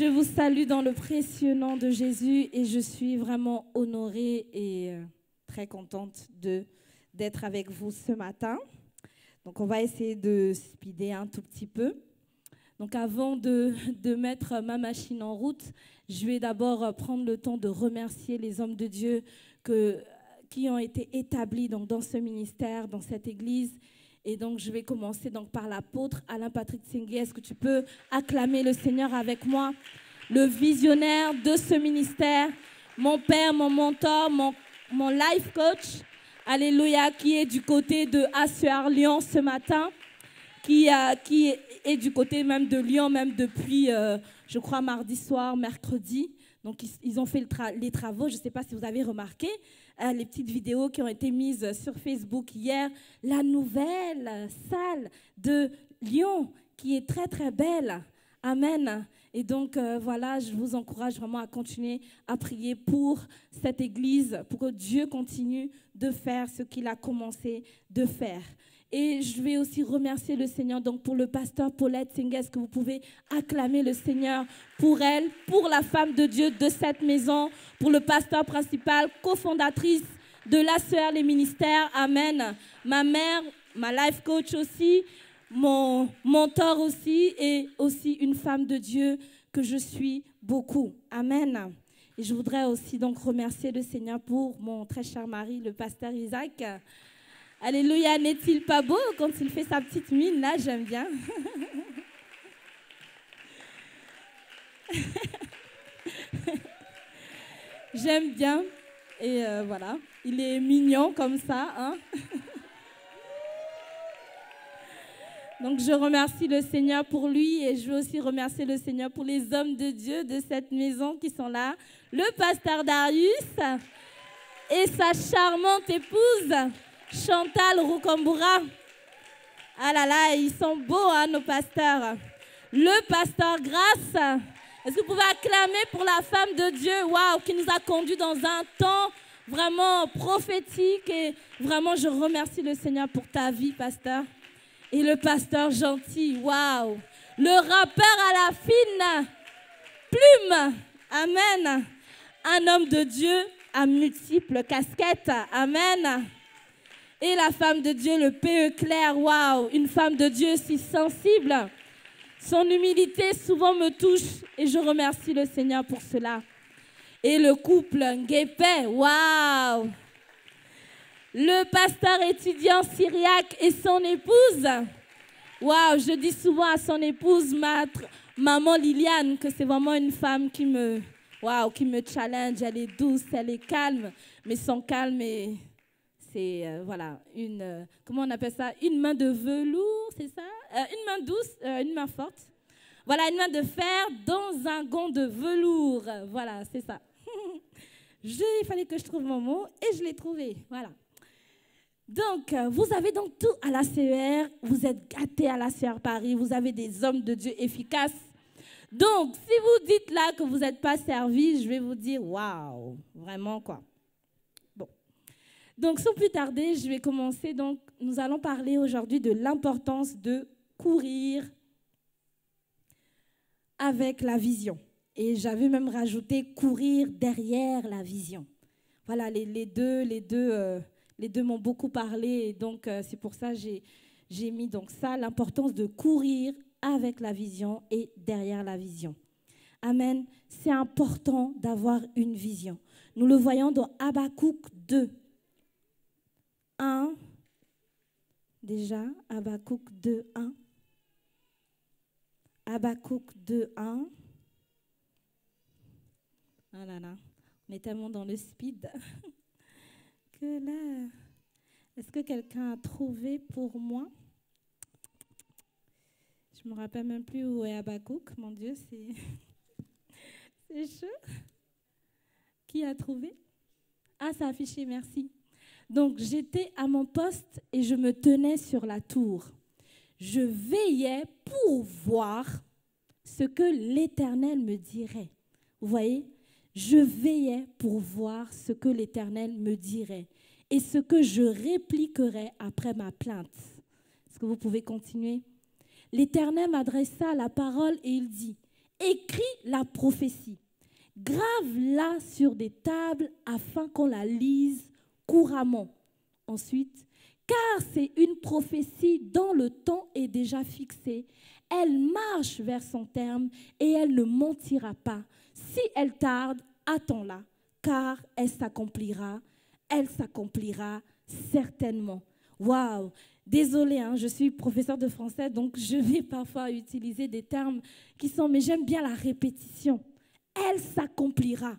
Je vous salue dans le précieux nom de Jésus et je suis vraiment honorée et très contente d'être avec vous ce matin. Donc, on va essayer de speeder un tout petit peu. Donc, avant de mettre ma machine en route, je vais d'abord prendre le temps de remercier les hommes de Dieu qui ont été établis donc, dans ce ministère, dans cette église. Et donc, je vais commencer donc, par l'apôtre Alain Patrick Tsingué. Est-ce que tu peux acclamer le Seigneur avec moi? Le visionnaire de ce ministère, mon père, mon mentor, mon life coach, alléluia, qui est du côté de ASUR Lyon ce matin, qui est du côté même de Lyon, même depuis, je crois, mardi soir, mercredi. Donc, ils ont fait les travaux. Je ne sais pas si vous avez remarqué les petites vidéos qui ont été mises sur Facebook hier. La nouvelle salle de Lyon qui est très, très belle. Amen. Et donc, voilà, je vous encourage vraiment à continuer à prier pour cette église, pour que Dieu continue de faire ce qu'il a commencé de faire. Et je vais aussi remercier le Seigneur donc pour le pasteur Paulette Tsingué. Est-ce que vous pouvez acclamer le Seigneur pour elle, pour la femme de Dieu de cette maison, pour le pasteur principal, cofondatrice de l'ASUR les ministères. Amen. Ma mère, ma life coach aussi, mon mentor aussi et aussi une femme de Dieu que je suis beaucoup. Amen. Et je voudrais aussi donc remercier le Seigneur pour mon très cher mari, le pasteur Isaac. Alléluia, n'est-il pas beau quand il fait sa petite mine? Là, j'aime bien. J'aime bien. Et voilà, il est mignon comme ça. Hein? Donc, je remercie le Seigneur pour lui et je veux aussi remercier le Seigneur pour les hommes de Dieu de cette maison qui sont là. Le pasteur Darius et sa charmante épouse, Chantal Roukamboura. Ah là là, ils sont beaux, hein, nos pasteurs. Le pasteur Grace. Est-ce que vous pouvez acclamer pour la femme de Dieu, waouh, qui nous a conduits dans un temps vraiment prophétique. Et vraiment, je remercie le Seigneur pour ta vie, pasteur. Et le pasteur gentil, waouh. Le rappeur à la fine plume. Amen. Un homme de Dieu à multiples casquettes. Amen. Et la femme de Dieu, le P.E. Claire, waouh, une femme de Dieu si sensible. Son humilité souvent me touche et je remercie le Seigneur pour cela. Et le couple Nguépé, waouh. Le pasteur étudiant syriaque et son épouse. Waouh, je dis souvent à son épouse, maman Liliane, que c'est vraiment une femme qui me challenge. Elle est douce, elle est calme, mais son calme est... C'est, voilà, comment on appelle ça? Une main de velours, c'est ça? Une main douce, une main forte. Voilà, une main de fer dans un gant de velours. Voilà, c'est ça. Il fallait que je trouve mon mot et je l'ai trouvé. Voilà. Donc, vous avez donc tout à l'ASUR. Vous êtes gâtés à l'ASUR Paris. Vous avez des hommes de Dieu efficaces. Donc, si vous dites là que vous n'êtes pas servi, je vais vous dire, waouh, vraiment quoi. Donc, sans plus tarder, je vais commencer. Donc, nous allons parler aujourd'hui de l'importance de courir avec la vision. Et j'avais même rajouté courir derrière la vision. Voilà, les deux m'ont beaucoup parlé. Et donc, c'est pour ça que j'ai mis donc ça, l'importance de courir avec la vision et derrière la vision. Amen. C'est important d'avoir une vision. Nous le voyons dans Habakkuk 2. 1, déjà, Habakkuk 2, 1. Habakkuk 2, 1. Ah là là, on est tellement dans le speed que là... Est-ce que quelqu'un a trouvé pour moi? Je ne me rappelle même plus où est Habakkuk. Mon Dieu, c'est chaud. Qui a trouvé? Ah, ça a affiché, merci. Donc, j'étais à mon poste et je me tenais sur la tour. Je veillais pour voir ce que l'Éternel me dirait. Vous voyez? Je veillais pour voir ce que l'Éternel me dirait et ce que je répliquerais après ma plainte. Est-ce que vous pouvez continuer? L'Éternel m'adressa la parole et il dit, « écris la prophétie. Grave-la sur des tables afin qu'on la lise couramment. Ensuite, car c'est une prophétie dont le temps est déjà fixé. Elle marche vers son terme et elle ne mentira pas. Si elle tarde, attends-la, car elle s'accomplira certainement. Waouh! Désolée, hein, je suis professeure de français, donc je vais parfois utiliser des termes qui sont, mais j'aime bien la répétition. Elle s'accomplira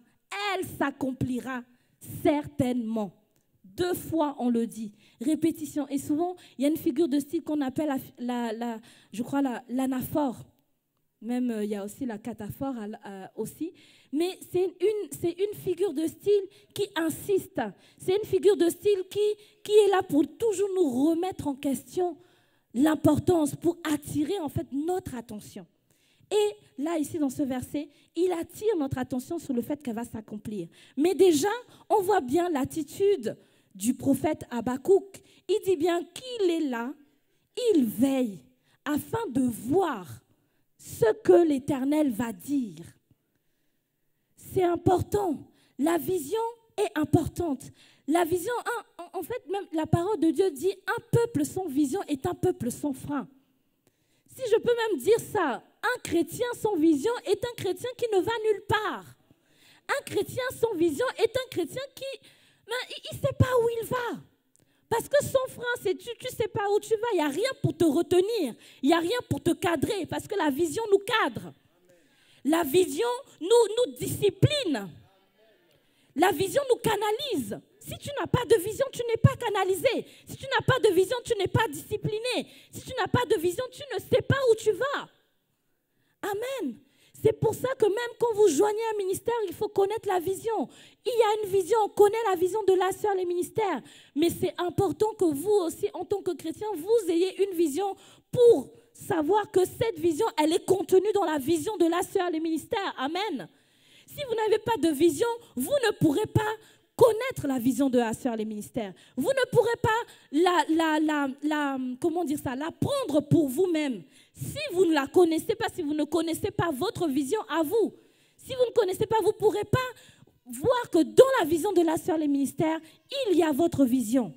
certainement. 2 fois, on le dit. Répétition. Et souvent, il y a une figure de style qu'on appelle, je crois, l'anaphore. Même, il y a aussi la cataphore aussi. Mais c'est une figure de style qui insiste. C'est une figure de style qui est là pour toujours nous remettre en question l'importance, pour attirer en fait notre attention. Et là, ici, dans ce verset, il attire notre attention sur le fait qu'elle va s'accomplir. Mais déjà, on voit bien l'attitude du prophète Habakkuk. Il dit bien qu'il est là, il veille, afin de voir ce que l'Éternel va dire. C'est important. La vision est importante. La vision, en fait, même la parole de Dieu dit, un peuple sans vision est un peuple sans frein. Si je peux même dire ça, un chrétien sans vision est un chrétien qui ne va nulle part. Un chrétien sans vision est un chrétien qui il ne sait pas où il va. Parce que sans frein, c'est tu ne sais pas où tu vas. Il n'y a rien pour te retenir. Il n'y a rien pour te cadrer. Parce que la vision nous cadre. La vision nous discipline. La vision nous canalise. Si tu n'as pas de vision, tu n'es pas canalisé. Si tu n'as pas de vision, tu n'es pas discipliné. Si tu n'as pas de vision, tu ne sais pas où tu vas. Amen. C'est pour ça que même quand vous joignez un ministère, il faut connaître la vision. Il y a une vision, on connaît la vision de la sœur, les ministères. Mais c'est important que vous aussi, en tant que chrétien, vous ayez une vision pour savoir que cette vision, elle est contenue dans la vision de la sœur, les ministères. Amen. Si vous n'avez pas de vision, vous ne pourrez pas connaître la vision de la sœur, les ministères. Vous ne pourrez pas la prendre pour vous-même. Si vous ne la connaissez pas, si vous ne connaissez pas votre vision à vous, si vous ne connaissez pas, vous ne pourrez pas voir que dans la vision de la sœur, les ministères, il y a votre vision.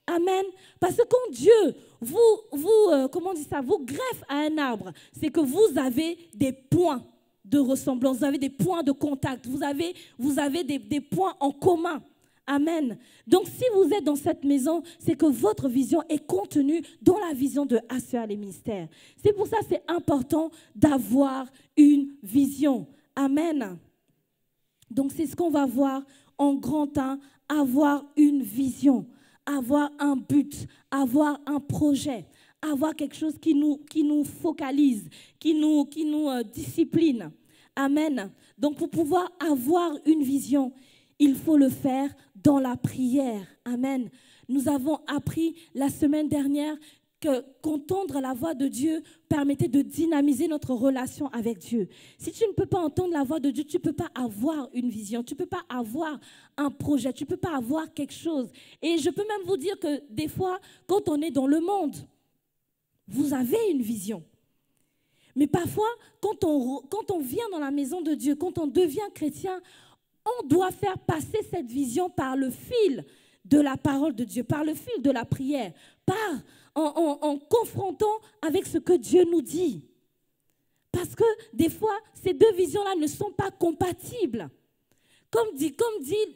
Amen. Parce que quand Dieu vous greffe à un arbre, c'est que vous avez des points de ressemblance, vous avez des points de contact, vous avez des points en commun. Amen. Donc, si vous êtes dans cette maison, c'est que votre vision est contenue dans la vision de Assuer les ministères. C'est pour ça que c'est important d'avoir une vision. Amen. Donc, c'est ce qu'on va voir en grand 1, avoir une vision, avoir un but, avoir un projet, avoir quelque chose qui nous focalise, qui nous discipline. Amen. Donc, pour pouvoir avoir une vision, il faut le faire dans la prière. Amen. Nous avons appris la semaine dernière qu'entendre la voix de Dieu permettait de dynamiser notre relation avec Dieu. Si tu ne peux pas entendre la voix de Dieu, tu ne peux pas avoir une vision, tu ne peux pas avoir un projet, tu ne peux pas avoir quelque chose. Et je peux même vous dire que des fois, quand on est dans le monde, vous avez une vision. Mais parfois, quand on vient dans la maison de Dieu, quand on devient chrétien, on doit faire passer cette vision par le fil de la parole de Dieu, par le fil de la prière, en confrontant avec ce que Dieu nous dit. Parce que des fois, ces deux visions-là ne sont pas compatibles. Comme dit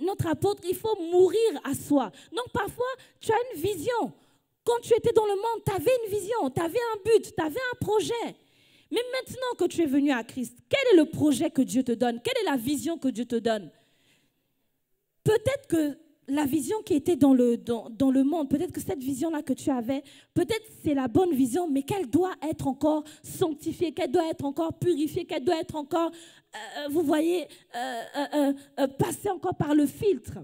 notre apôtre, il faut mourir à soi. Donc parfois, tu as une vision. Quand tu étais dans le monde, tu avais une vision, tu avais un but, tu avais un projet. Mais maintenant que tu es venu à Christ, quel est le projet que Dieu te donne? Quelle est la vision que Dieu te donne? Peut-être que la vision qui était dans le monde, peut-être que cette vision-là que tu avais, peut-être c'est la bonne vision, mais qu'elle doit être encore sanctifiée, qu'elle doit être encore purifiée, qu'elle doit être encore, passer encore par le filtre.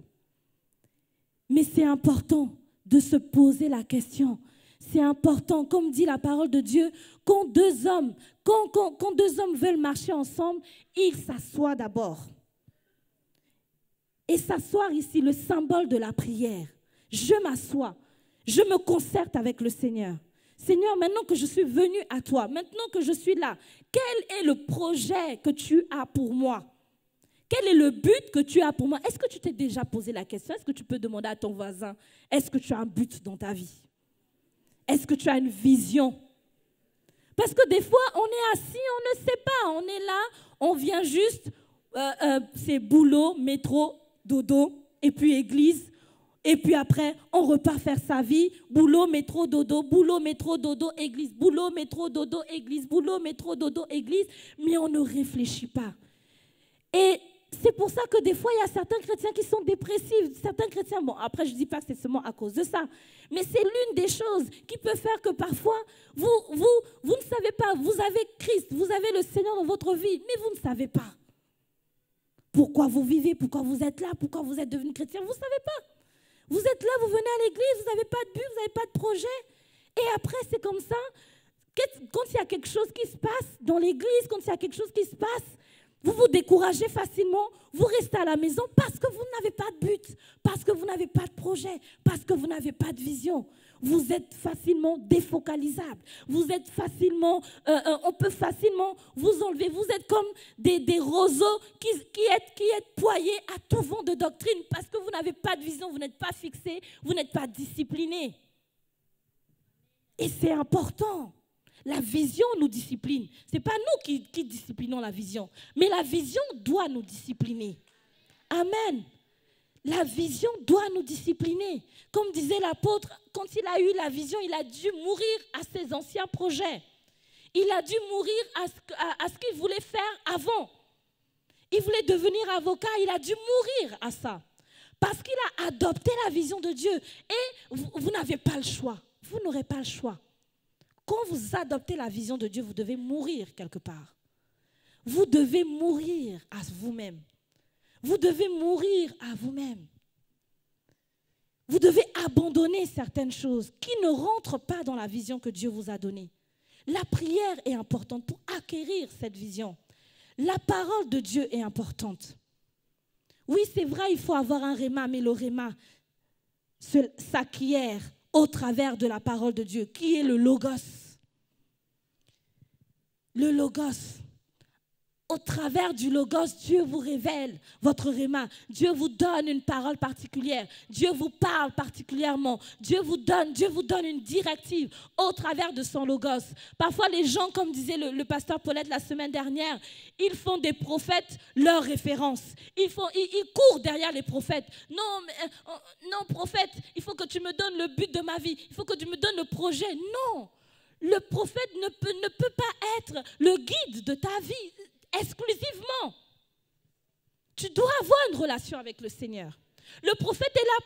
Mais c'est important de se poser la question. C'est important, comme dit la parole de Dieu, quand deux hommes veulent marcher ensemble, ils s'assoient d'abord. Et s'asseoir ici, le symbole de la prière. Je m'assois, je me concerte avec le Seigneur. Seigneur, maintenant que je suis venu à toi, maintenant que je suis là, quel est le projet que tu as pour moi? Quel est le but que tu as pour moi? Est-ce que tu t'es déjà posé la question? Est-ce que tu peux demander à ton voisin, est-ce que tu as un but dans ta vie? Est-ce que tu as une vision? Parce que des fois, on est assis, on ne sait pas. On est là, on vient juste, c'est boulot, métro, dodo, et puis église. Et puis après, on repart faire sa vie. Boulot, métro, dodo, église. Boulot, métro, dodo, église. Boulot, métro, dodo, église. Mais on ne réfléchit pas. Et c'est pour ça que des fois, il y a certains chrétiens qui sont dépressifs. Certains chrétiens, bon, après, je ne dis pas que c'est seulement à cause de ça. Mais c'est l'une des choses qui peut faire que parfois, vous ne savez pas. Vous avez Christ, vous avez le Seigneur dans votre vie, mais vous ne savez pas. Pourquoi vous vivez, pourquoi vous êtes là, pourquoi vous êtes devenu chrétien, vous ne savez pas. Vous êtes là, vous venez à l'église, vous n'avez pas de but, vous n'avez pas de projet. Et après, c'est comme ça. Quand il y a quelque chose qui se passe dans l'église, quand il y a quelque chose qui se passe, vous vous découragez facilement, vous restez à la maison parce que vous n'avez pas de but, parce que vous n'avez pas de projet, parce que vous n'avez pas de vision. Vous êtes facilement défocalisable. Vous êtes facilement, on peut facilement vous enlever. Vous êtes comme des roseaux qui êtes poyés à tout vent de doctrine parce que vous n'avez pas de vision, vous n'êtes pas fixé, vous n'êtes pas discipliné. Et c'est important. La vision nous discipline. Ce n'est pas nous qui disciplinons la vision, mais la vision doit nous discipliner. Amen. La vision doit nous discipliner. Comme disait l'apôtre, quand il a eu la vision, il a dû mourir à ses anciens projets. Il a dû mourir à ce qu'il voulait faire avant. Il voulait devenir avocat, il a dû mourir à ça. Parce qu'il a adopté la vision de Dieu. Et vous n'avez pas le choix. Vous n'aurez pas le choix. Quand vous adoptez la vision de Dieu, vous devez mourir quelque part. Vous devez mourir à vous-même. Vous devez mourir à vous-même. Vous devez abandonner certaines choses qui ne rentrent pas dans la vision que Dieu vous a donnée. La prière est importante pour acquérir cette vision. La parole de Dieu est importante. Oui, c'est vrai, il faut avoir un réma, mais le réma s'acquiert au travers de la parole de Dieu, qui est le logos. Le logos. Au travers du logos, Dieu vous révèle votre réma. Dieu vous donne une parole particulière. Dieu vous parle particulièrement. Dieu vous donne une directive au travers de son logos. Parfois, les gens, comme disait le pasteur Paulette la semaine dernière, ils font des prophètes leur référence. Ils courent derrière les prophètes. Non, prophète, il faut que tu me donnes le but de ma vie. Il faut que tu me donnes le projet. Non, le prophète ne peut pas être le guide de ta vie. Exclusivement. Tu dois avoir une relation avec le Seigneur. Le prophète est là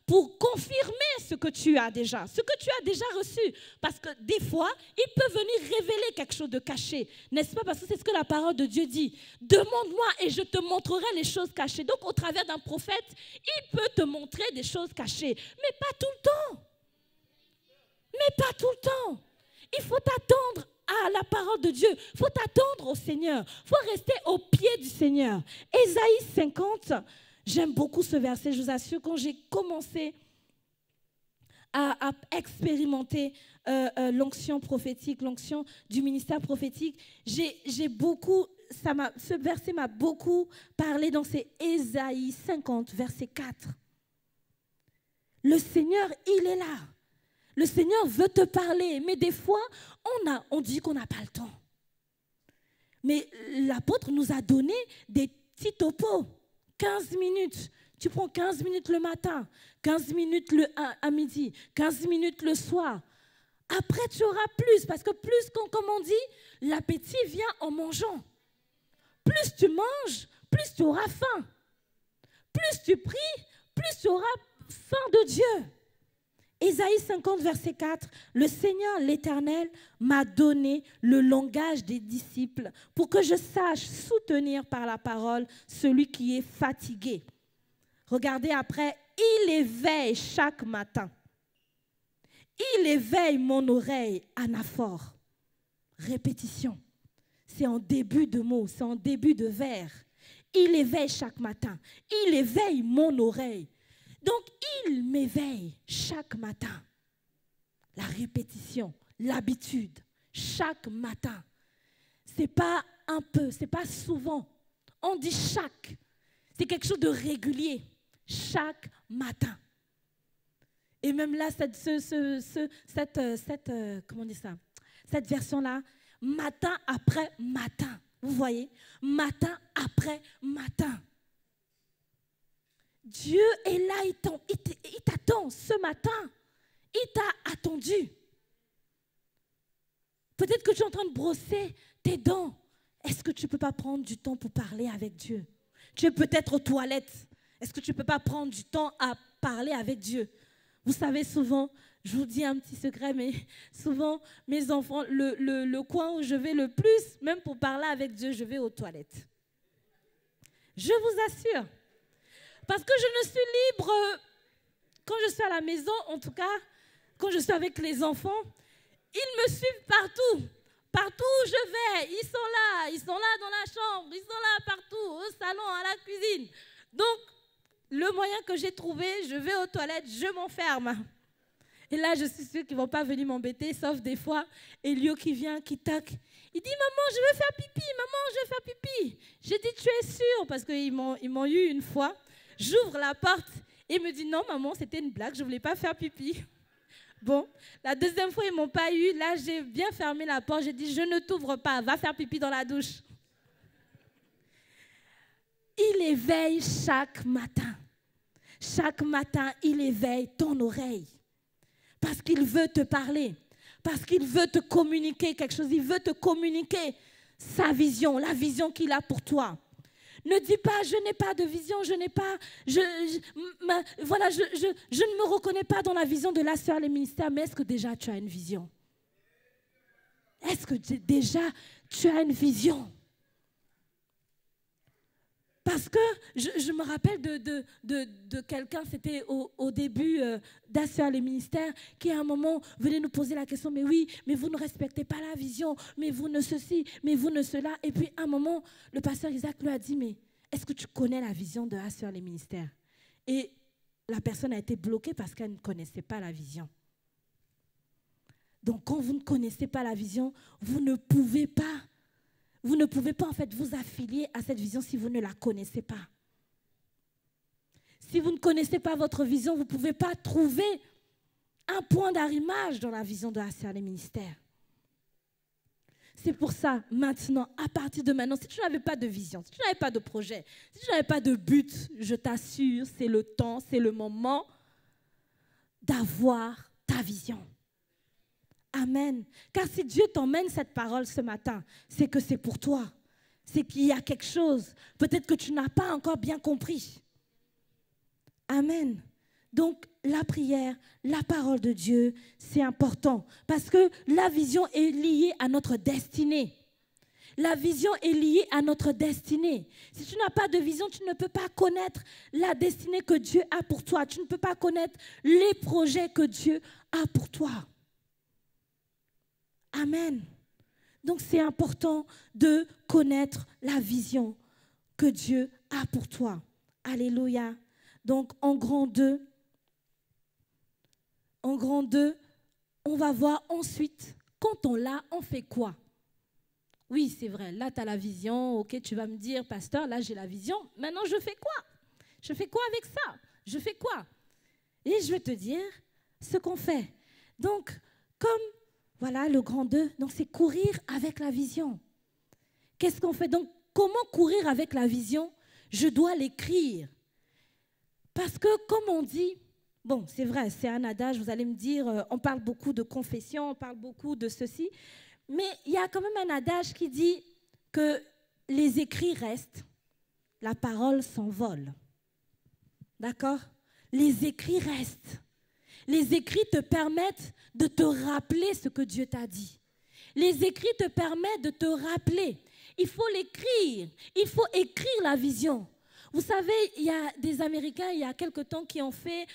pour confirmer ce que tu as déjà, ce que tu as déjà reçu. Parce que des fois, il peut venir révéler quelque chose de caché. N'est-ce pas? Parce que c'est ce que la parole de Dieu dit. Demande-moi et je te montrerai les choses cachées. Donc, au travers d'un prophète, il peut te montrer des choses cachées. Mais pas tout le temps. Mais pas tout le temps. Il faut attendre à la parole de Dieu. Il faut attendre au Seigneur. Il faut rester au pied du Seigneur. Ésaïe 50, j'aime beaucoup ce verset. Je vous assure, quand j'ai commencé à expérimenter l'onction prophétique, l'onction du ministère prophétique, ce verset m'a beaucoup parlé dans ces Ésaïe 50, verset 4. Le Seigneur, il est là. Le Seigneur veut te parler, mais des fois, on dit qu'on n'a pas le temps. Mais l'apôtre nous a donné des petits topos, 15 minutes. Tu prends 15 minutes le matin, 15 minutes à midi, 15 minutes le soir. Après, tu auras plus, parce que plus, comme on dit, l'appétit vient en mangeant. Plus tu manges, plus tu auras faim. Plus tu pries, plus tu auras faim de Dieu. Ésaïe 50, verset 4, le Seigneur, l'Éternel, m'a donné le langage des disciples pour que je sache soutenir par la parole celui qui est fatigué. Regardez après, il éveille chaque matin. Il éveille mon oreille, anaphore. Répétition. C'est en début de mot, c'est en début de vers. Il éveille chaque matin. Il éveille mon oreille. Donc, il m'éveille chaque matin. la répétition, l'habitude, chaque matin. Ce n'est pas un peu, ce n'est pas souvent. On dit chaque. C'est quelque chose de régulier, chaque matin. Et même là, comment on dit ça? Cette version-là, matin après matin. Vous voyez? Matin après matin. Dieu est là, il t'attend ce matin. Il t'a attendu. Peut-être que tu es en train de brosser tes dents. Est-ce que tu ne peux pas prendre du temps pour parler avec Dieu? Tu es peut-être aux toilettes. Est-ce que tu ne peux pas prendre du temps à parler avec Dieu? Vous savez, souvent, je vous dis un petit secret, mais souvent, mes enfants, le coin où je vais le plus, même pour parler avec Dieu, je vais aux toilettes. Je vous assure. Parce que je ne suis libre, quand je suis à la maison, en tout cas, quand je suis avec les enfants, ils me suivent partout. Partout où je vais, ils sont là dans la chambre, ils sont là partout, au salon, à la cuisine. Donc, le moyen que j'ai trouvé, je vais aux toilettes, je m'enferme. Et là, je suis sûre qu'ils ne vont pas venir m'embêter, sauf des fois, Elio qui vient, qui toque. Il dit, maman, je veux faire pipi, maman, je veux faire pipi. J'ai dit, tu es sûre? Parce qu'ils m'ont eu une fois. J'ouvre la porte et il me dit, non, maman, c'était une blague, je ne voulais pas faire pipi. Bon, la deuxième fois, ils ne m'ont pas eu. Là, j'ai bien fermé la porte. J'ai dit, je ne t'ouvre pas, va faire pipi dans la douche. Il éveille chaque matin. Chaque matin, il éveille ton oreille. Parce qu'il veut te parler. Parce qu'il veut te communiquer quelque chose. Il veut te communiquer sa vision, la vision qu'il a pour toi. Ne dis pas, je n'ai pas de vision, je n'ai pas, je ne me reconnais pas dans la vision de la sœur les ministères, mais est-ce que déjà tu as une vision? Est-ce que déjà tu as une vision? Parce que je me rappelle de quelqu'un, c'était au début d'Assoeur les ministères, qui à un moment venait nous poser la question, mais oui, mais vous ne respectez pas la vision, mais vous ne ceci, mais vous ne cela. Et puis à un moment, le pasteur Isaac lui a dit, mais est-ce que tu connais la vision de Assoeur les ministères? Et la personne a été bloquée parce qu'elle ne connaissait pas la vision. Donc quand vous ne connaissez pas la vision, vous ne pouvez pas en fait vous affilier à cette vision si vous ne la connaissez pas. Si vous ne connaissez pas votre vision, vous ne pouvez pas trouver un point d'arrimage dans la vision de Assoeur les ministères. C'est pour ça, maintenant, à partir de maintenant, si tu n'avais pas de vision, si tu n'avais pas de projet, si tu n'avais pas de but, je t'assure, c'est le temps, c'est le moment d'avoir ta vision. Amen. Car si Dieu t'emmène cette parole ce matin, c'est que c'est pour toi. C'est qu'il y a quelque chose, peut-être que tu n'as pas encore bien compris. Amen. Donc, la prière, la parole de Dieu, c'est important. Parce que la vision est liée à notre destinée. La vision est liée à notre destinée. Si tu n'as pas de vision, tu ne peux pas connaître la destinée que Dieu a pour toi. Tu ne peux pas connaître les projets que Dieu a pour toi. Amen. Donc, c'est important de connaître la vision que Dieu a pour toi. Alléluia. Donc, en grand 2, on va voir ensuite, quand on l'a, on fait quoi? Oui, c'est vrai, là, tu as la vision. Ok, tu vas me dire, pasteur, là, j'ai la vision. Maintenant, je fais quoi? Je fais quoi avec ça? Je fais quoi? Et je vais te dire ce qu'on fait. Donc, comme voilà, le grand 2, donc c'est courir avec la vision. Qu'est-ce qu'on fait? Donc, comment courir avec la vision? Je dois l'écrire. Parce que, comme on dit, bon, c'est vrai, c'est un adage, vous allez me dire, on parle beaucoup de confession, on parle beaucoup de ceci, mais il y a quand même un adage qui dit que les écrits restent, la parole s'envole. D'accord? Les écrits restent. Les écrits te permettent de te rappeler ce que Dieu t'a dit. Les écrits te permettent de te rappeler. Il faut l'écrire. Il faut écrire la vision. Vous savez, il y a des Américains, il y a quelque temps, qui ont fait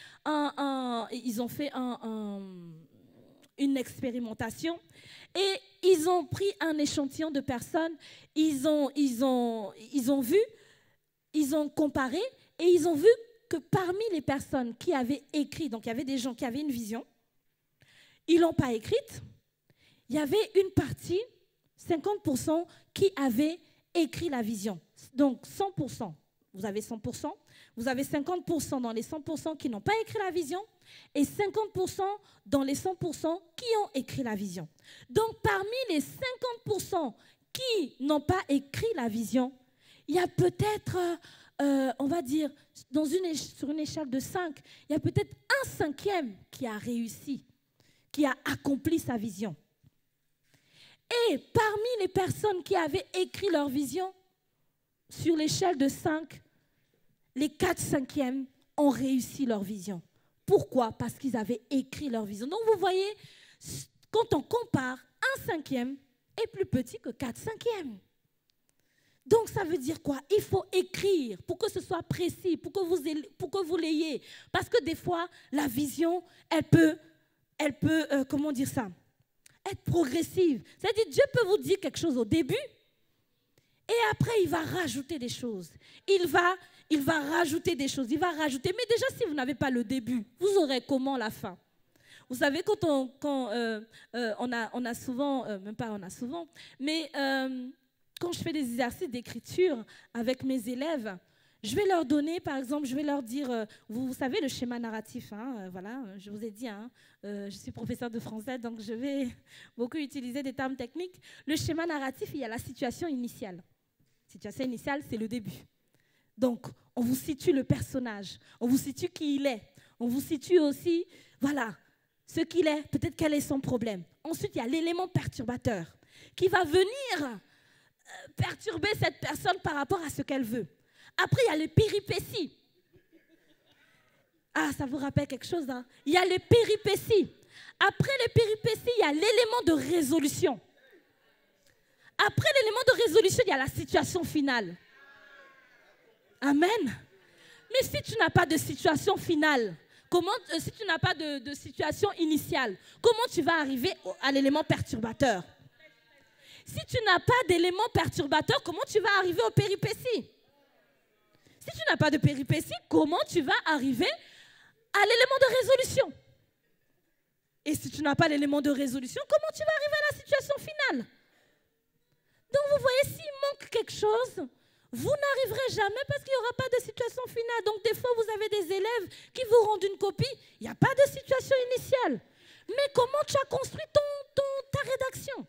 une expérimentation et ils ont pris un échantillon de personnes. Ils ont vu, ils ont comparé et ils ont vu que parmi les personnes qui avaient écrit, donc il y avait des gens qui avaient une vision, ils ne l'ont pas écrite. Il y avait une partie, 50%, qui avait écrit la vision. Donc 100%, vous avez 100%, vous avez 50% dans les 100% qui n'ont pas écrit la vision et 50% dans les 100% qui ont écrit la vision. Donc parmi les 50% qui n'ont pas écrit la vision, il y a peut-être, on va dire, sur une échelle de 5, il y a peut-être un cinquième qui a réussi, qui a accompli sa vision. Et parmi les personnes qui avaient écrit leur vision, sur l'échelle de 5, les 4 cinquièmes ont réussi leur vision. Pourquoi? Parce qu'ils avaient écrit leur vision. Donc vous voyez, quand on compare, un cinquième est plus petit que 4 cinquièmes. Donc ça veut dire quoi? Il faut écrire pour que ce soit précis, pour que vous l'ayez. Parce que des fois, la vision, elle peut comment dire ça? Être progressive. C'est-à-dire, Dieu peut vous dire quelque chose au début et après, il va rajouter des choses. Il va rajouter des choses. Il va rajouter. Mais déjà, si vous n'avez pas le début, vous aurez comment la fin? Vous savez, quand on a souvent, même pas on a souvent, mais quand je fais des exercices d'écriture avec mes élèves, je vais leur donner, par exemple, je vais leur dire, vous savez le schéma narratif, hein, voilà, je vous ai dit, hein, je suis professeure de français, donc je vais beaucoup utiliser des termes techniques. Le schéma narratif, il y a la situation initiale. La situation initiale, c'est le début. Donc, on vous situe le personnage, on vous situe qui il est, on vous situe aussi, voilà, ce qu'il est, peut-être quel est son problème. Ensuite, il y a l'élément perturbateur qui va venir perturber cette personne par rapport à ce qu'elle veut. Après, il y a les péripéties. Ah, ça vous rappelle quelque chose, hein? Il y a les péripéties. Après les péripéties, il y a l'élément de résolution. Après l'élément de résolution, il y a la situation finale. Amen. Mais si tu n'as pas de situation finale, si tu n'as pas de situation initiale, comment tu vas arriver à l'élément perturbateur? Si tu n'as pas d'élément perturbateur, comment tu vas arriver aux péripéties? Si tu n'as pas de péripéties, comment tu vas arriver à l'élément de résolution? Et si tu n'as pas l'élément de résolution, comment tu vas arriver à la situation finale? Donc vous voyez, s'il manque quelque chose, vous n'arriverez jamais parce qu'il n'y aura pas de situation finale. Donc des fois, vous avez des élèves qui vous rendent une copie, il n'y a pas de situation initiale. Mais comment tu as construit ta rédaction?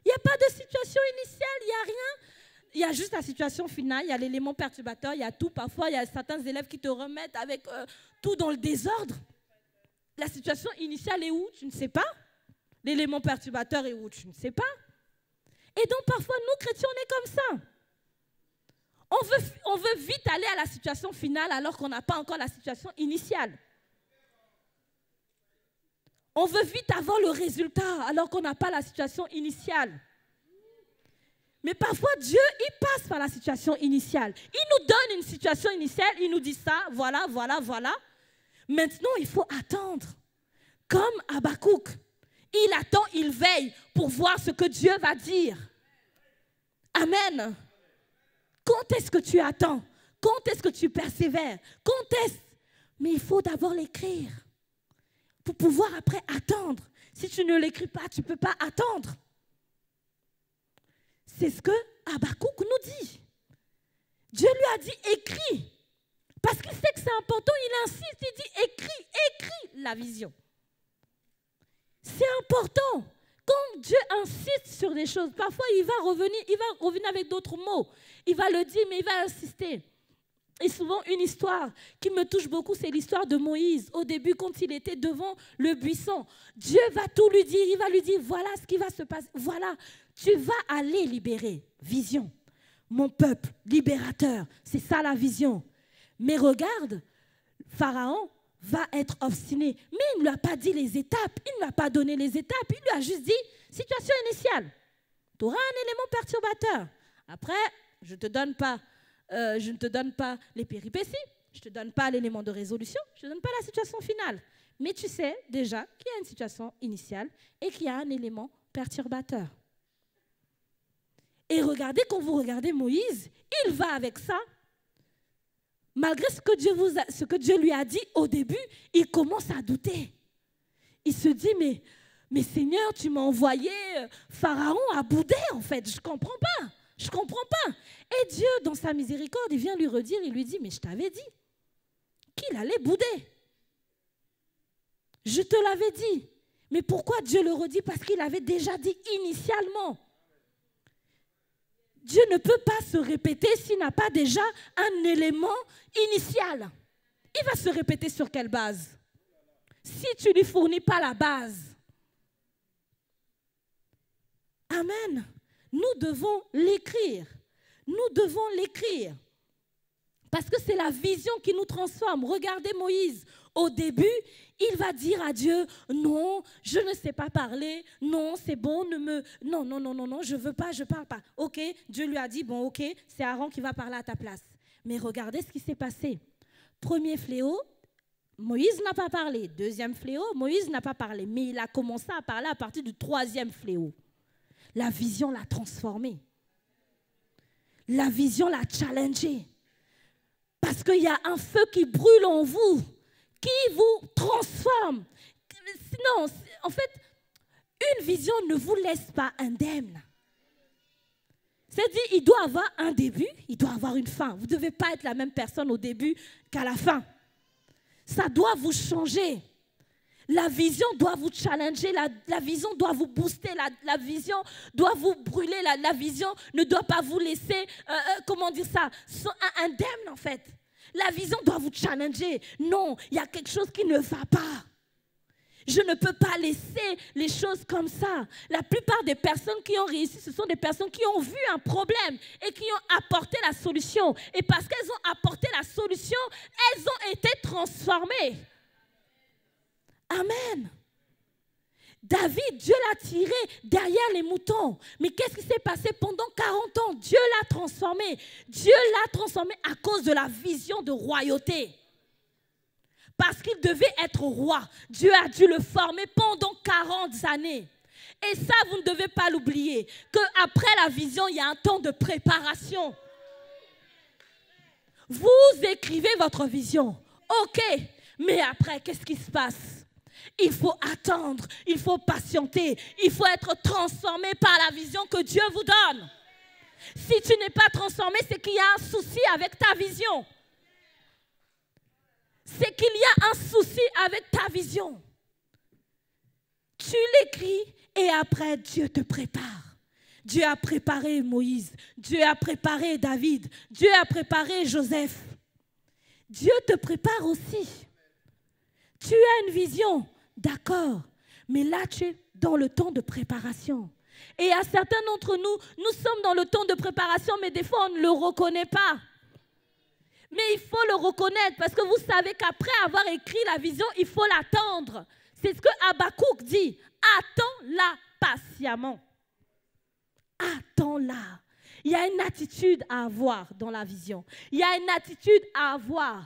Il n'y a pas de situation initiale, il n'y a rien. Il y a juste la situation finale, il y a l'élément perturbateur, il y a tout. Parfois, il y a certains élèves qui te remettent avec tout dans le désordre. La situation initiale est où? Tu ne sais pas. L'élément perturbateur est où? Tu ne sais pas. Et donc, parfois, nous, chrétiens, on est comme ça. On veut vite aller à la situation finale alors qu'on n'a pas encore la situation initiale. On veut vite avoir le résultat alors qu'on n'a pas la situation initiale. Mais parfois, Dieu, il passe par la situation initiale. Il nous donne une situation initiale, il nous dit ça, voilà, voilà, voilà. Maintenant, il faut attendre. Comme Habakkuk. Il attend, il veille pour voir ce que Dieu va dire. Amen. Quand est-ce que tu attends? Quand est-ce que tu persévères? Quand est-ce? Mais il faut d'abord l'écrire pour pouvoir après attendre. Si tu ne l'écris pas, tu ne peux pas attendre. C'est ce que Habakkuk nous dit. Dieu lui a dit écris. Parce qu'il sait que c'est important, il insiste, il dit écris la vision. C'est important. Quand Dieu insiste sur des choses, parfois il va revenir avec d'autres mots. Il va le dire, mais il va insister. Et souvent, une histoire qui me touche beaucoup, c'est l'histoire de Moïse. Au début, quand il était devant le buisson, Dieu va tout lui dire. Il va lui dire, voilà ce qui va se passer. Voilà, tu vas aller libérer. Vision. Mon peuple, libérateur. C'est ça la vision. Mais regarde, Pharaon va être obstiné. Mais il ne lui a pas dit les étapes. Il ne lui a pas donné les étapes. Il lui a juste dit, situation initiale. Tu auras un élément perturbateur. Après, je ne te donne pas les péripéties, je ne te donne pas l'élément de résolution, je ne te donne pas la situation finale. Mais tu sais déjà qu'il y a une situation initiale et qu'il y a un élément perturbateur. Et regardez, quand vous regardez Moïse, il va avec ça. Malgré ce que Dieu lui a dit au début, il commence à douter. il se dit, mais Seigneur, tu m'as envoyé Pharaon à bouder, en fait. Je ne comprends pas. Je ne comprends pas. Et Dieu, dans sa miséricorde, il vient lui redire, il lui dit, mais je t'avais dit qu'il allait bouder. Je te l'avais dit. Mais pourquoi Dieu le redit? Parce qu'il avait déjà dit initialement. Dieu ne peut pas se répéter s'il n'a pas déjà un élément initial. Il va se répéter sur quelle base? Si tu ne lui fournis pas la base. Amen. Nous devons l'écrire. Nous devons l'écrire. Parce que c'est la vision qui nous transforme. Regardez Moïse. Au début, il va dire à Dieu, non, je ne sais pas parler, non, c'est bon, non, je ne veux pas, je ne parle pas. Ok, Dieu lui a dit, bon, ok, c'est Aaron qui va parler à ta place. Mais regardez ce qui s'est passé. Premier fléau, Moïse n'a pas parlé. Deuxième fléau, Moïse n'a pas parlé. Mais il a commencé à parler à partir du troisième fléau. La vision l'a transformé. La vision l'a challengé. Parce qu'il y a un feu qui brûle en vous, qui vous transforme. Sinon, en fait, une vision ne vous laisse pas indemne. C'est-à-dire, il doit avoir un début, il doit avoir une fin. Vous ne devez pas être la même personne au début qu'à la fin. Ça doit vous changer. La vision doit vous challenger, la vision doit vous booster, la vision doit vous brûler, la vision ne doit pas vous laisser, indemne en fait. La vision doit vous challenger. Non, il y a quelque chose qui ne va pas. Je ne peux pas laisser les choses comme ça. La plupart des personnes qui ont réussi, ce sont des personnes qui ont vu un problème et qui ont apporté la solution. Et parce qu'elles ont apporté la solution, elles ont été transformées. Amen. David, Dieu l'a tiré derrière les moutons. Mais qu'est-ce qui s'est passé pendant 40 ans? Dieu l'a transformé. Dieu l'a transformé à cause de la vision de royauté. Parce qu'il devait être roi. Dieu a dû le former pendant 40 années. Et ça, vous ne devez pas l'oublier. Qu'après la vision, il y a un temps de préparation. Vous écrivez votre vision. Ok. Mais après, qu'est-ce qui se passe? Il faut attendre, il faut patienter, il faut être transformé par la vision que Dieu vous donne. Si tu n'es pas transformé, c'est qu'il y a un souci avec ta vision. C'est qu'il y a un souci avec ta vision. Tu l'écris et après Dieu te prépare. Dieu a préparé Moïse, Dieu a préparé David, Dieu a préparé Joseph. Dieu te prépare aussi. Tu as une vision. D'accord, mais là tu es dans le temps de préparation. Et à certains d'entre nous, nous sommes dans le temps de préparation, mais des fois on ne le reconnaît pas. Mais il faut le reconnaître parce que vous savez qu'après avoir écrit la vision, il faut l'attendre. C'est ce que Habakkuk dit. Attends-la patiemment. Attends-la. Il y a une attitude à avoir dans la vision. Il y a une attitude à avoir.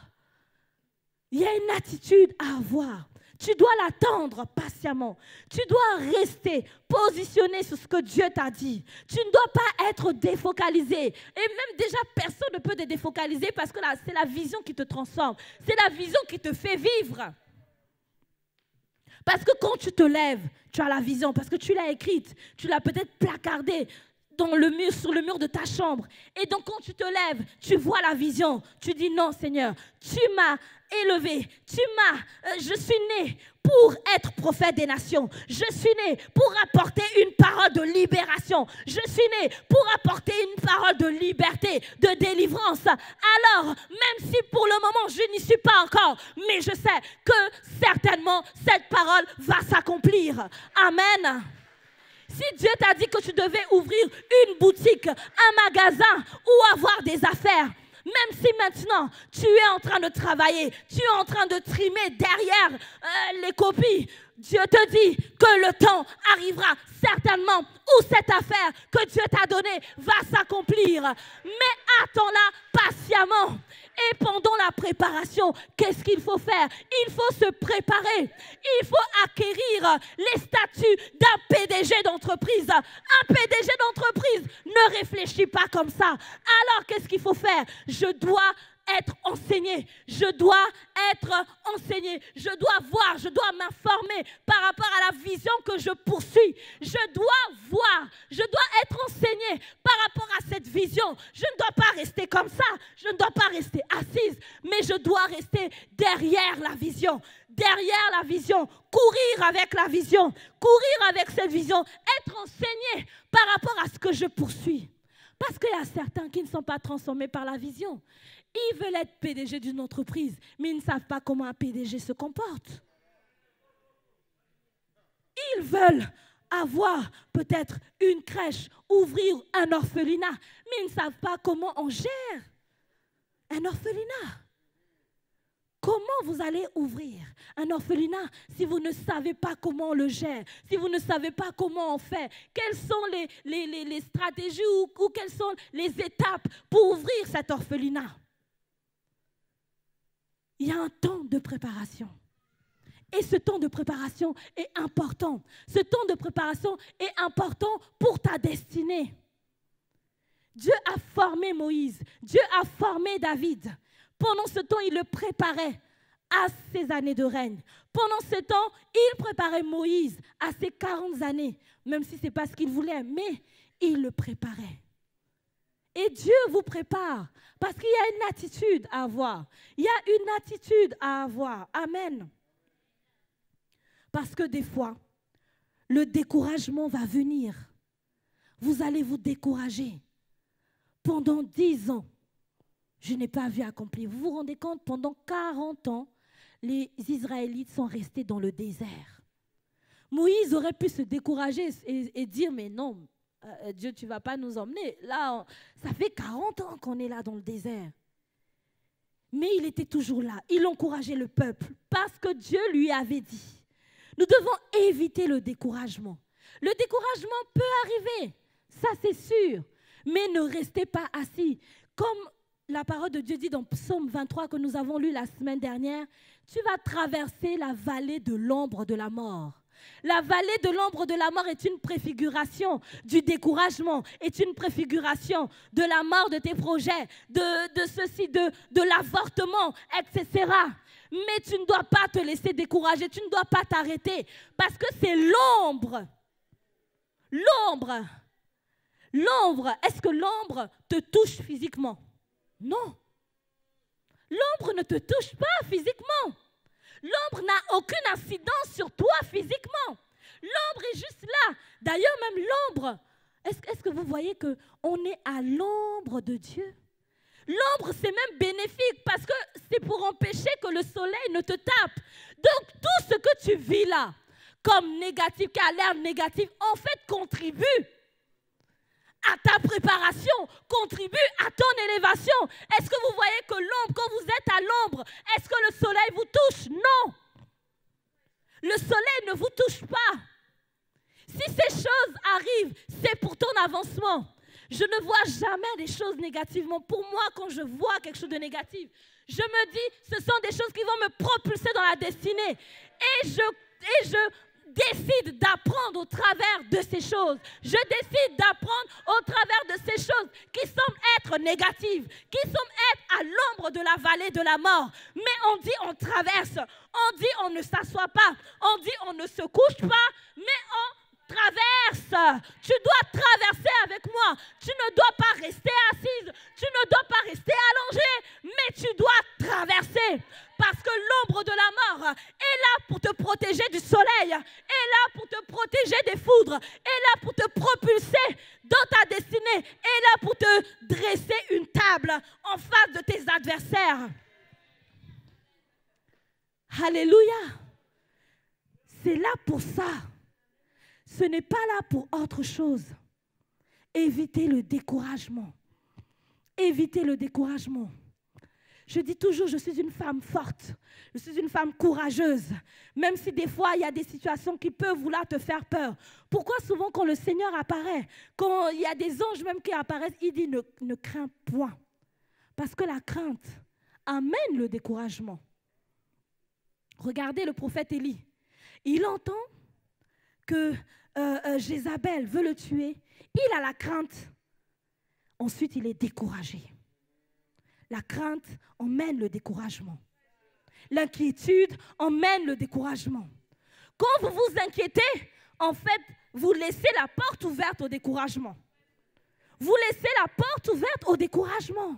Il y a une attitude à avoir. Tu dois l'attendre patiemment. Tu dois rester positionné sur ce que Dieu t'a dit. Tu ne dois pas être défocalisé. Et même déjà, personne ne peut te défocaliser parce que c'est la vision qui te transforme. C'est la vision qui te fait vivre. Parce que quand tu te lèves, tu as la vision. Parce que tu l'as écrite. Tu l'as peut-être placardée sur le mur de ta chambre. Et donc quand tu te lèves, tu vois la vision. Tu dis non Seigneur, tu m'as élevé, je suis né pour être prophète des nations. Je suis né pour apporter une parole de libération. Je suis né pour apporter une parole de liberté, de délivrance. Alors, même si pour le moment je n'y suis pas encore, mais je sais que certainement cette parole va s'accomplir. Amen. Si Dieu t'a dit que tu devais ouvrir une boutique, un magasin ou avoir des affaires, même si maintenant tu es en train de travailler, tu es en train de trimer derrière les copies, Dieu te dit que le temps arrivera certainement où cette affaire que Dieu t'a donnée va s'accomplir. Mais attends-la patiemment. Et pendant la préparation, qu'est-ce qu'il faut faire? Il faut se préparer. Il faut acquérir les statuts d'un PDG d'entreprise. Un PDG d'entreprise ne réfléchit pas comme ça. Alors, qu'est-ce qu'il faut faire? Je dois être enseigné. Je dois être enseigné. Je dois voir, je dois m'informer par rapport à la vision que je poursuis. Je dois voir, je dois être enseigné par rapport à cette vision. Je ne dois pas rester comme ça. Je ne dois pas rester assise, mais je dois rester derrière la vision. Derrière la vision, courir avec la vision, courir avec cette vision, être enseigné par rapport à ce que je poursuis. Parce qu'il y a certains qui ne sont pas transformés par la vision. Ils veulent être PDG d'une entreprise, mais ils ne savent pas comment un PDG se comporte. Ils veulent avoir peut-être une crèche, ouvrir un orphelinat, mais ils ne savent pas comment on gère un orphelinat. Comment vous allez ouvrir un orphelinat si vous ne savez pas comment on le gère, si vous ne savez pas comment on fait, quelles sont les stratégies ou quelles sont les étapes pour ouvrir cet orphelinat? Il y a un temps de préparation. Et ce temps de préparation est important. Ce temps de préparation est important pour ta destinée. Dieu a formé Moïse. Dieu a formé David. Pendant ce temps, il le préparait à ses années de règne. Pendant ce temps, il préparait Moïse à ses 40 années, même si ce n'est pas ce qu'il voulait, mais il le préparait. Et Dieu vous prépare parce qu'il y a une attitude à avoir. Il y a une attitude à avoir. Amen. Parce que des fois, le découragement va venir. Vous allez vous décourager. Pendant 10 ans, je n'ai pas vu accomplir. Vous vous rendez compte, pendant 40 ans, les Israélites sont restés dans le désert. Moïse aurait pu se décourager et dire, mais non, Dieu, tu ne vas pas nous emmener. Là, ça fait 40 ans qu'on est là dans le désert. Mais il était toujours là. Il encourageait le peuple parce que Dieu lui avait dit. Nous devons éviter le découragement. Le découragement peut arriver, ça c'est sûr, mais ne restez pas assis. Comme la parole de Dieu dit dans Psaume 23 que nous avons lu la semaine dernière, tu vas traverser la vallée de l'ombre de la mort. La vallée de l'ombre de la mort est une préfiguration du découragement, est une préfiguration de la mort de tes projets, de ceci, de l'avortement, etc. Mais tu ne dois pas te laisser décourager, tu ne dois pas t'arrêter parce que c'est l'ombre. L'ombre. L'ombre, est-ce que l'ombre te touche physiquement? Non. L'ombre ne te touche pas physiquement. L'ombre n'a aucune incidence sur toi physiquement. L'ombre est juste là. D'ailleurs, même l'ombre, est-ce que vous voyez qu'on est à l'ombre de Dieu? L'ombre, c'est même bénéfique parce que c'est pour empêcher que le soleil ne te tape. Donc, tout ce que tu vis là, comme négatif, qui a l'air négatif, en fait, contribue à ta préparation, contribue à ton élévation. Est-ce que vous voyez que l'ombre, quand vous êtes à l'ombre, est-ce que le soleil vous touche? Non. Le soleil ne vous touche pas. Si ces choses arrivent, c'est pour ton avancement. Je ne vois jamais des choses négativement. Pour moi, quand je vois quelque chose de négatif, je me dis, ce sont des choses qui vont me propulser dans la destinée. Et je décide d'apprendre au travers de ces choses. Je décide d'apprendre au travers de ces choses qui semblent être négatives, qui semblent être à l'ombre de la vallée de la mort. Mais on dit on traverse, on dit on ne s'assoit pas, on dit on ne se couche pas, mais on traverse. Tu dois traverser avec moi. Tu ne dois pas rester assise. Tu ne dois pas rester allongée. Mais tu dois traverser. Parce que l'ombre de la mort est là pour te protéger du soleil. Est là pour te protéger des foudres. Est là pour te propulser dans ta destinée. Est là pour te dresser une table en face de tes adversaires. Alléluia. C'est là pour ça. Ce n'est pas là pour autre chose. Évitez le découragement. Évitez le découragement. Je dis toujours, je suis une femme forte. Je suis une femme courageuse. Même si des fois, il y a des situations qui peuvent vouloir te faire peur. Pourquoi souvent quand le Seigneur apparaît, quand il y a des anges même qui apparaissent, il dit ne crains point. Parce que la crainte amène le découragement. Regardez le prophète Élie. Il entend que Jézabel veut le tuer, il a la crainte. Ensuite, il est découragé. La crainte emmène le découragement. L'inquiétude emmène le découragement. Quand vous vous inquiétez, en fait, vous laissez la porte ouverte au découragement. Vous laissez la porte ouverte au découragement.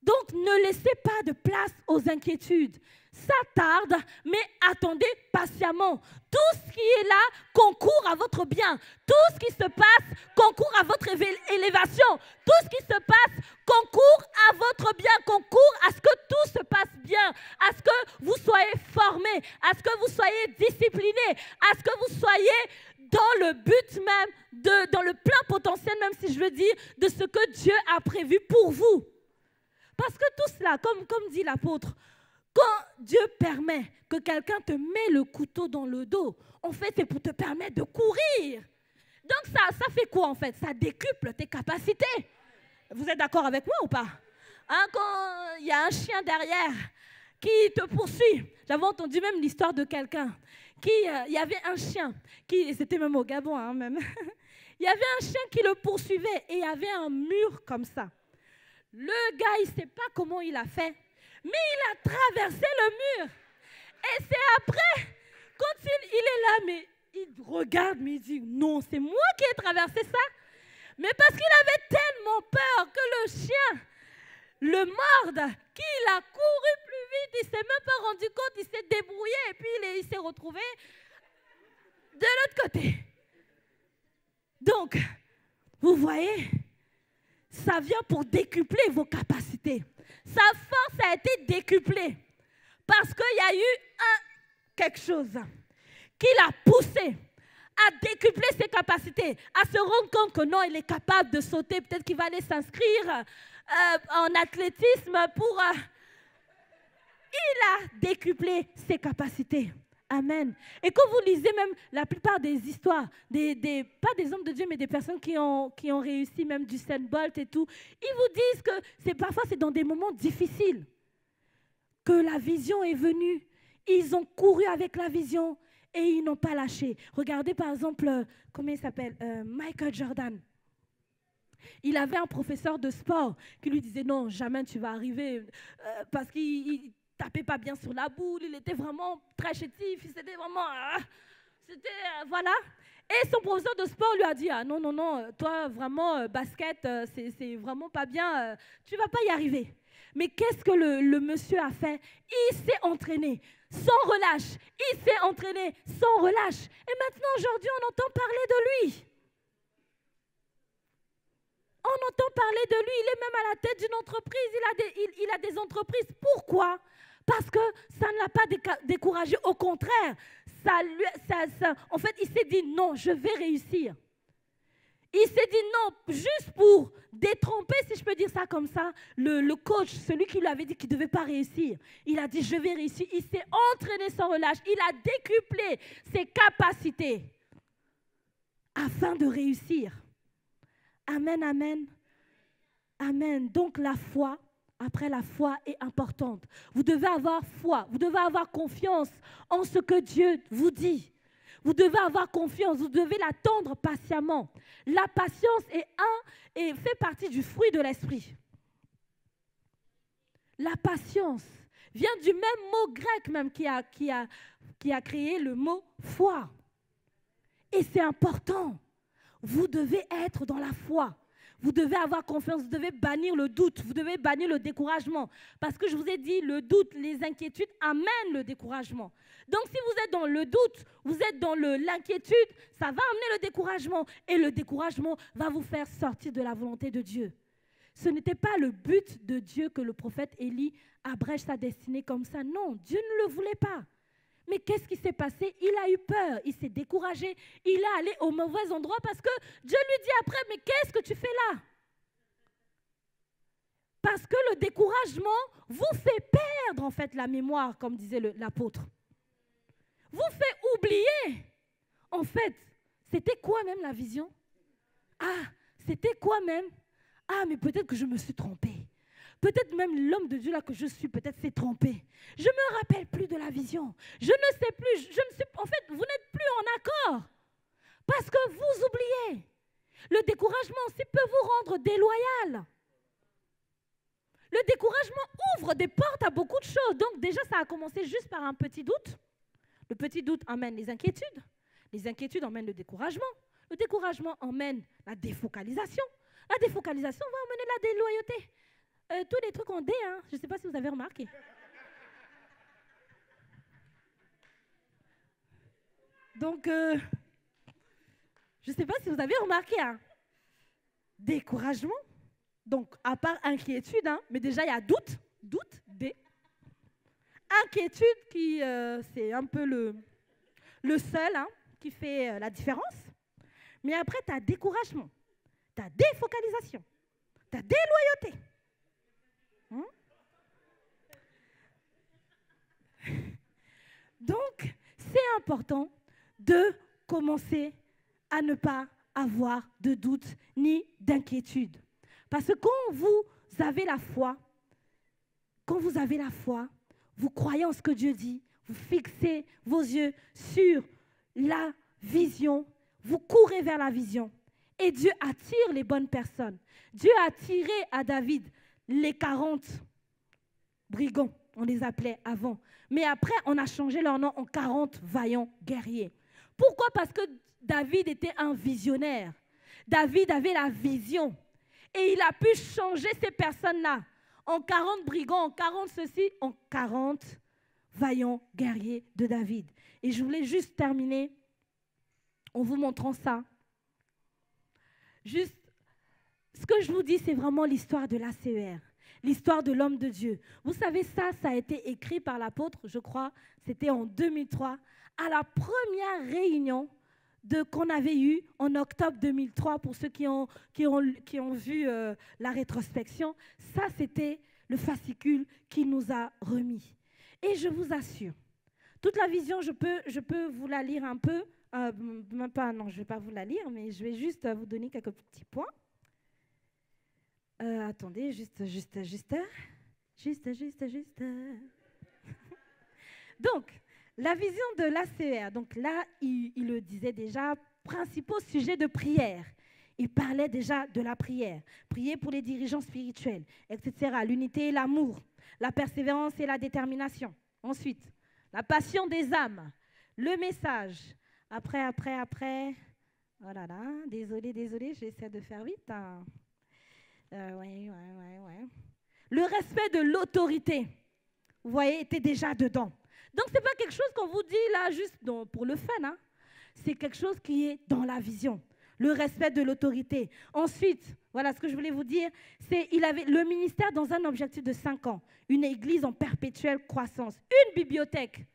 Donc, ne laissez pas de place aux inquiétudes. Ça tarde, mais attendez patiemment. Tout ce qui est là concourt à votre bien. Tout ce qui se passe concourt à votre élévation. Tout ce qui se passe concourt à votre bien, concourt à ce que tout se passe bien, à ce que vous soyez formés, à ce que vous soyez disciplinés, à ce que vous soyez dans le but même, dans le plein potentiel, même si je veux dire, de ce que Dieu a prévu pour vous. Parce que tout cela, comme dit l'apôtre, quand Dieu permet que quelqu'un te met le couteau dans le dos, en fait, c'est pour te permettre de courir. Donc, ça fait quoi, en fait? Ça décuple tes capacités. Vous êtes d'accord avec moi ou pas? Hein, quand il y a un chien derrière qui te poursuit, j'avais entendu même l'histoire de quelqu'un il y avait un chien, c'était même au Gabon, hein, même. Il y avait un chien qui le poursuivait et il y avait un mur comme ça. Le gars, il ne sait pas comment il a fait, mais il a traversé le mur. Et c'est après, quand il est là, mais il regarde, mais il dit, non, c'est moi qui ai traversé ça. Mais parce qu'il avait tellement peur que le chien le morde, qu'il a couru plus vite, il ne s'est même pas rendu compte, il s'est débrouillé et puis il s'est retrouvé de l'autre côté. Donc, vous voyez, ça vient pour décupler vos capacités. Sa force a été décuplée parce qu'il y a eu quelque chose qui l'a poussé à décupler ses capacités, à se rendre compte que non, il est capable de sauter, peut-être qu'il va aller s'inscrire en athlétisme pour... il a décuplé ses capacités. Amen. Et quand vous lisez même la plupart des histoires, pas des hommes de Dieu, mais des personnes qui ont réussi, même du Usain Bolt et tout, ils vous disent que parfois c'est dans des moments difficiles que la vision est venue. Ils ont couru avec la vision et ils n'ont pas lâché. Regardez par exemple, comment il s'appelle, Michael Jordan. Il avait un professeur de sport qui lui disait non, jamais tu vas arriver parce qu'il tapait pas bien sur la boule, il était vraiment très chétif, c'était vraiment, voilà. Et son professeur de sport lui a dit, ah non, toi vraiment, basket, c'est vraiment pas bien, tu vas pas y arriver. Mais qu'est-ce que le monsieur a fait? Il s'est entraîné sans relâche, il s'est entraîné sans relâche. Et maintenant, aujourd'hui, on entend parler de lui. On entend parler de lui, il est même à la tête d'une entreprise, il a des entreprises. Pourquoi? Parce que ça ne l'a pas découragé, au contraire. En fait, il s'est dit non, je vais réussir. Il s'est dit non, juste pour détromper, si je peux dire ça comme ça, le coach, celui qui lui avait dit qu'il ne devait pas réussir. Il a dit je vais réussir, il s'est entraîné sans relâche, il a décuplé ses capacités afin de réussir. Amen, amen, amen. Donc la foi, après la foi est importante. Vous devez avoir foi, vous devez avoir confiance en ce que Dieu vous dit. Vous devez avoir confiance, vous devez l'attendre patiemment. La patience fait partie du fruit de l'esprit. La patience vient du même mot grec même qui a créé le mot foi. Et c'est important. Vous devez être dans la foi. Vous devez avoir confiance. Vous devez bannir le doute. Vous devez bannir le découragement. Parce que je vous ai dit, le doute, les inquiétudes amènent le découragement. Donc si vous êtes dans le doute, vous êtes dans l'inquiétude, ça va amener le découragement. Et le découragement va vous faire sortir de la volonté de Dieu. Ce n'était pas le but de Dieu que le prophète Élie abrège sa destinée comme ça. Non, Dieu ne le voulait pas. Mais qu'est-ce qui s'est passé? Il a eu peur, il s'est découragé, il est allé au mauvais endroit parce que Dieu lui dit après, mais qu'est-ce que tu fais là? Parce que le découragement vous fait perdre en fait la mémoire, comme disait l'apôtre. Vous fait oublier. En fait, c'était quoi même la vision? Ah, c'était quoi même? Ah, mais peut-être que je me suis trompée. Peut-être même l'homme de Dieu là que je suis, peut-être s'est trompé. Je ne me rappelle plus de la vision. Je ne sais plus. En fait, vous n'êtes plus en accord. Parce que vous oubliez. Le découragement aussi peut vous rendre déloyal. Le découragement ouvre des portes à beaucoup de choses. Donc déjà, ça a commencé juste par un petit doute. Le petit doute emmène les inquiétudes. Les inquiétudes emmènent le découragement. Le découragement emmène la défocalisation. La défocalisation va emmener la déloyauté. Tous les trucs en D, hein. Je ne sais pas si vous avez remarqué. Donc, je ne sais pas si vous avez remarqué. Hein. Découragement. Donc, à part inquiétude, hein, mais déjà, il y a doute. Doute, D. Inquiétude, qui c'est un peu le seul hein, qui fait la différence. Mais après, tu as découragement, tu as défocalisation, tu as déloyauté. Donc, c'est important de commencer à ne pas avoir de doute ni d'inquiétude. Parce que quand vous avez la foi, vous croyez en ce que Dieu dit, vous fixez vos yeux sur la vision, vous courez vers la vision. Et Dieu attire les bonnes personnes. Dieu a attiré à David les 40 brigands, on les appelait avant. Mais après, on a changé leur nom en 40 vaillants guerriers. Pourquoi? Parce que David était un visionnaire. David avait la vision. Et il a pu changer ces personnes-là en 40 brigands, en 40 ceci, en 40 vaillants guerriers de David. Et je voulais juste terminer en vous montrant ça. Juste, ce que je vous dis, c'est vraiment l'histoire de l'ACER, l'histoire de l'homme de Dieu. Vous savez, ça a été écrit par l'apôtre, je crois, c'était en 2003, à la première réunion qu'on avait eue en octobre 2003, pour ceux qui ont vu la rétrospection. Ça, c'était le fascicule qu'il nous a remis. Et je vous assure, toute la vision, je peux vous la lire un peu. Même pas, non, je ne vais pas vous la lire, mais je vais juste vous donner quelques petits points. Attendez, juste. Donc, la vision de l'ACER, donc là, il le disait déjà, principaux sujets de prière. Il parlait déjà de la prière. Prier pour les dirigeants spirituels, etc. L'unité et l'amour, la persévérance et la détermination. Ensuite, la passion des âmes, le message. Après. Oh là là, désolé, j'essaie de faire vite. Hein. Ouais. Le respect de l'autorité, vous voyez, était déjà dedans. Donc, ce n'est pas quelque chose qu'on vous dit là juste pour le fun. Hein. C'est quelque chose qui est dans la vision. Le respect de l'autorité. Ensuite, voilà ce que je voulais vous dire, c'est qu'il avait le ministère dans un objectif de 5 ans. Une église en perpétuelle croissance. Une bibliothèque.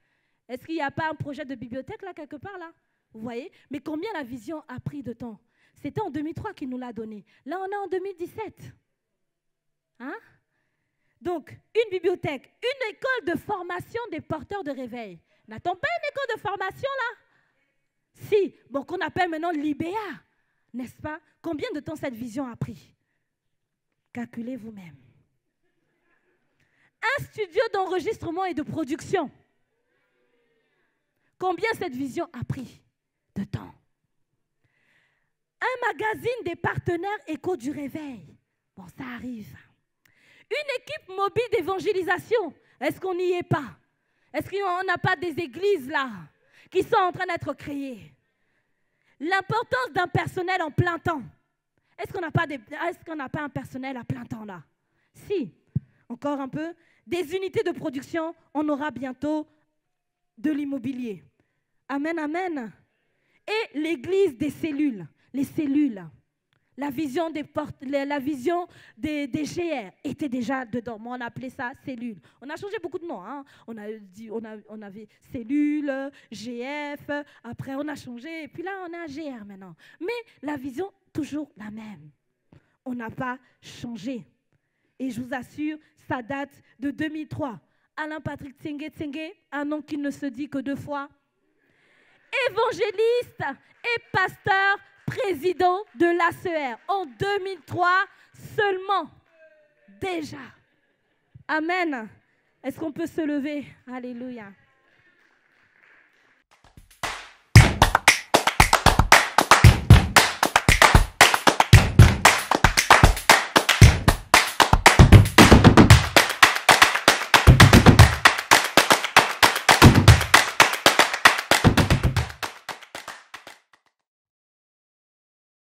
Est-ce qu'il n'y a pas un projet de bibliothèque là, quelque part là? Vous voyez? Mais combien la vision a pris de temps? C'était en 2003 qu'il nous l'a donné. Là, on est en 2017. Hein? Donc, une bibliothèque, une école de formation des porteurs de réveil. N'a-t-on pas une école de formation là? Si, bon, qu'on appelle maintenant l'IBA, n'est-ce pas? Combien de temps cette vision a pris? Calculez vous-même. Un studio d'enregistrement et de production. Combien cette vision a pris de temps? Un magazine des partenaires Écho du Réveil. Bon, ça arrive. Une équipe mobile d'évangélisation. Est-ce qu'on n'y est pas? Est-ce qu'on n'a pas des églises là qui sont en train d'être créées? L'importance d'un personnel en plein temps. Est-ce qu'on n'a pas un personnel à plein temps là? Si, encore un peu. Des unités de production, on aura bientôt de l'immobilier. Amen, amen. Et l'église des cellules, les cellules. La vision des GR était déjà dedans. Moi, on appelait ça cellules. On a changé beaucoup de noms. Hein. On avait cellules, GF, après on a changé, et puis là, on a GR maintenant. Mais la vision, toujours la même. On n'a pas changé. Et je vous assure, ça date de 2003. Alain Patrick Tsenge, un nom qui ne se dit que 2 fois. Évangéliste et pasteur président de l'ACER en 2003 seulement. Déjà. Amen. Est-ce qu'on peut se lever? Alléluia.